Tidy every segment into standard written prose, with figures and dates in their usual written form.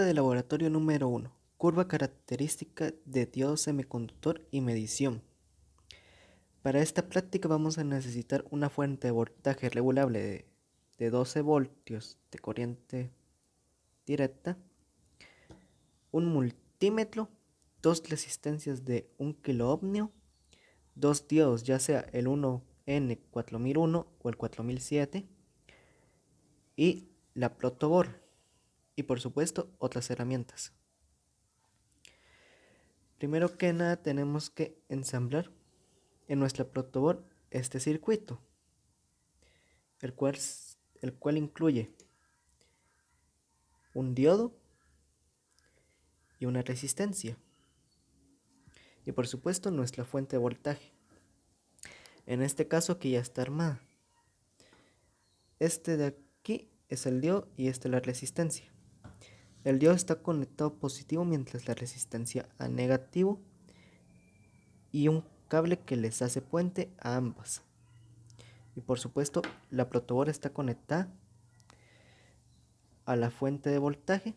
de laboratorio número 1. Curva característica de diodo semiconductor y medición. Para esta práctica vamos a necesitar una fuente de voltaje regulable de 12 voltios de corriente directa, un multímetro, dos resistencias de 1 kiloohmio, dos diodos, ya sea el 1N4001 o el 4007, y la protobor, y por supuesto otras herramientas. Primero que nada tenemos que ensamblar en nuestra protobor este circuito, el cual incluye un diodo y una resistencia, y por supuesto nuestra fuente de voltaje, en este caso aquí ya está armada. Este de aquí es el diodo y esta es la resistencia. El diodo está conectado positivo mientras la resistencia a negativo, y un cable que les hace puente a ambas. Y por supuesto la protobor está conectada a la fuente de voltaje,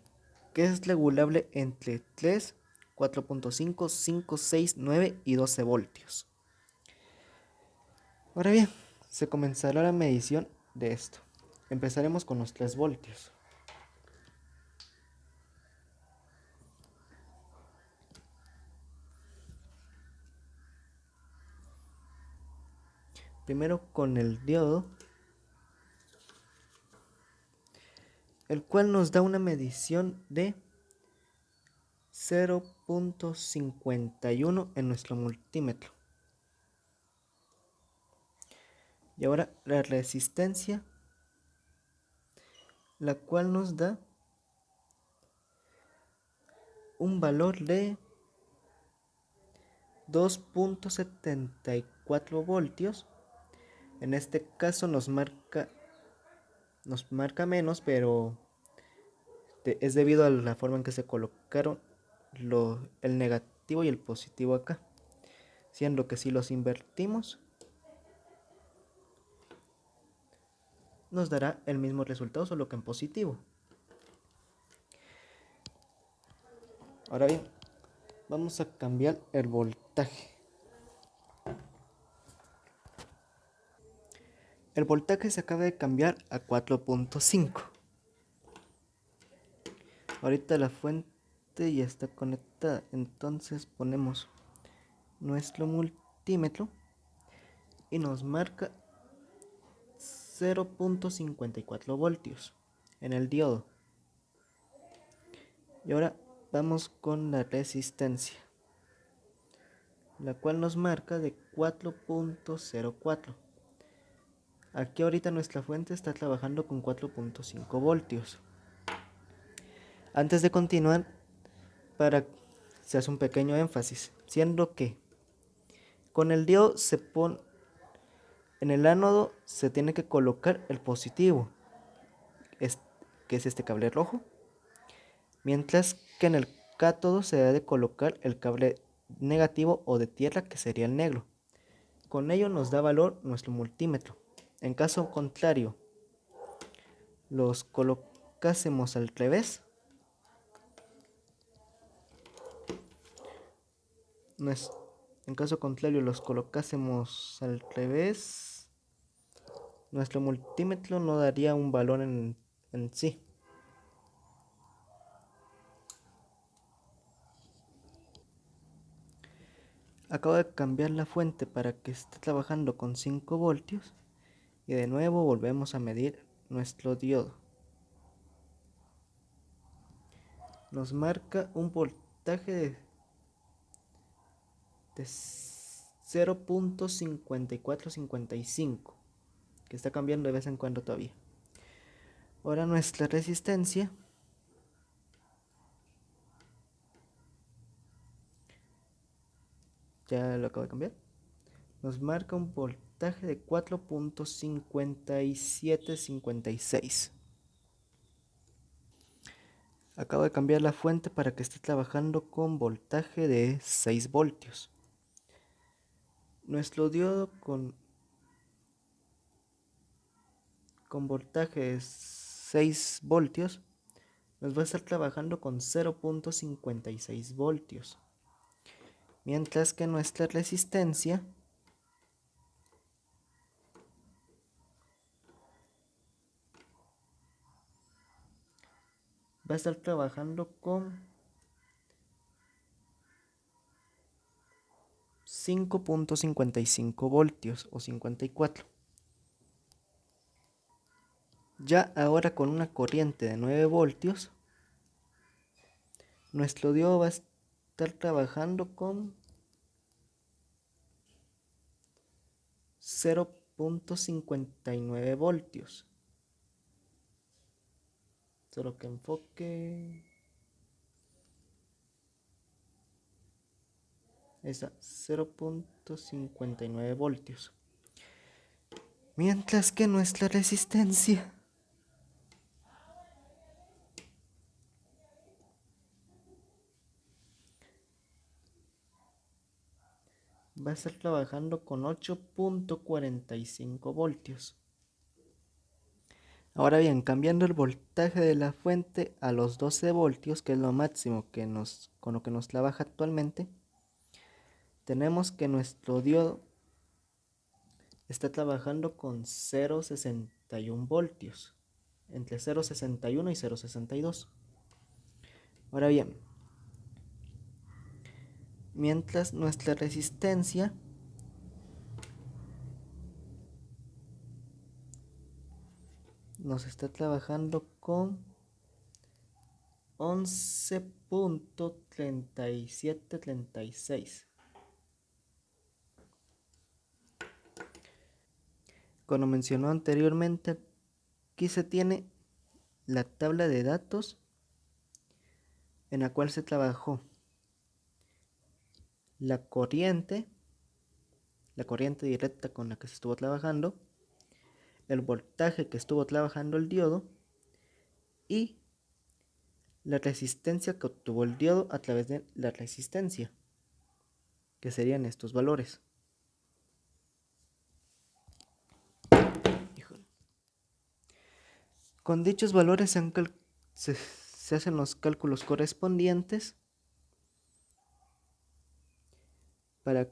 que es regulable entre 3, 4.5, 5, 6, 9 y 12 voltios. Ahora bien, se comenzará la medición de esto. Empezaremos con los 3 voltios. Primero con el diodo, el cual nos da una medición de 0.51 en nuestro multímetro. Y ahora la resistencia, la cual nos da un valor de 2.74 voltios. En este caso nos marca menos, pero es debido a la forma en que se colocaron el negativo y el positivo acá, siendo que si los invertimos nos dará el mismo resultado, solo que en positivo. Ahora bien, vamos a cambiar el voltaje. El voltaje se acaba de cambiar a 4.5. Ahorita la fuente ya está conectada, entonces ponemos nuestro multímetro y nos marca 0.54 voltios en el diodo. Y ahora vamos con la resistencia, la cual nos marca de 4.04. Aquí ahorita nuestra fuente está trabajando con 4.5 voltios. Antes de continuar, se hace un pequeño énfasis, siendo que con el diodo en el ánodo se tiene que colocar el positivo, que es este cable rojo, mientras que en el cátodo se debe colocar el cable negativo o de tierra, que sería el negro. Con ello nos da valor nuestro multímetro. En caso contrario, los colocásemos al revés, nuestro multímetro no daría un valor en sí. Acabo de cambiar la fuente para que esté trabajando con 5 voltios y de nuevo volvemos a medir nuestro diodo. Nos marca un voltaje de 0.5455, que está cambiando de vez en cuando todavía. Ahora nuestra resistencia, ya lo acabo de cambiar, nos marca un voltaje de 4.5756. Acabo de cambiar la fuente para que esté trabajando con voltaje de 6 voltios. Nuestro diodo con voltaje de 6 voltios nos va a estar trabajando con 0.56 voltios. Mientras que nuestra resistencia va a estar trabajando con 5.55 voltios o 54. Ya ahora con una corriente de 9 voltios, nuestro diodo va a estar trabajando con 0.59 voltios. Solo que enfoque. Esa 0.59 voltios. Mientras que nuestra resistencia va a estar trabajando con 8.45 voltios. Ahora bien, cambiando el voltaje de la fuente a los 12 voltios, que es lo máximo con lo que nos trabaja actualmente, tenemos que nuestro diodo está trabajando con 0.61 voltios, entre 0.61 y 0.62. Ahora bien, mientras nuestra resistencia nos está trabajando con 11.3736. Como mencionó anteriormente, aquí se tiene la tabla de datos en la cual se trabajó la corriente directa con la que se estuvo trabajando, el voltaje que estuvo trabajando el diodo y la resistencia que obtuvo el diodo a través de la resistencia, que serían estos valores. Con dichos valores se hacen los cálculos correspondientes para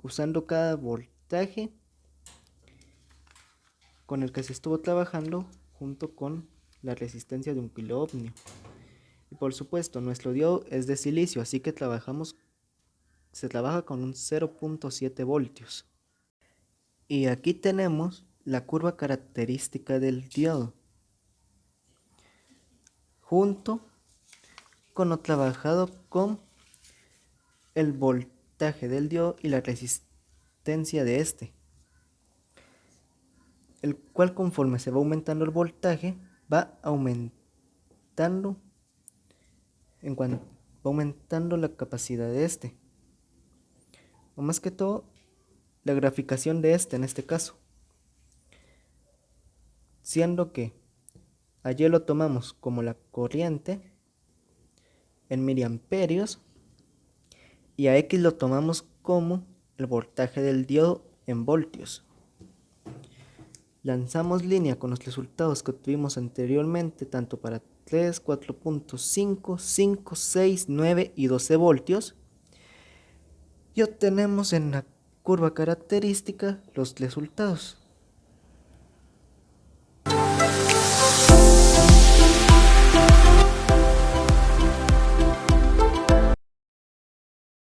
usando cada voltaje con el que se estuvo trabajando junto con la resistencia de 1 kilo ohmio. Y por supuesto, nuestro diodo es de silicio, así que se trabaja con un 0.7 voltios. Y aquí tenemos la curva característica del diodo, junto con lo trabajado con el voltaje del diodo y la resistencia de este, el cual conforme se va aumentando el voltaje, va aumentando la capacidad de este, o más que todo la graficación de este en este caso, siendo que a Y lo tomamos como la corriente en miliamperios y a X lo tomamos como el voltaje del diodo en voltios. Lanzamos línea con los resultados que obtuvimos anteriormente tanto para 3, 4.5, 5, 6, 9 y 12 voltios y obtenemos en la curva característica los resultados.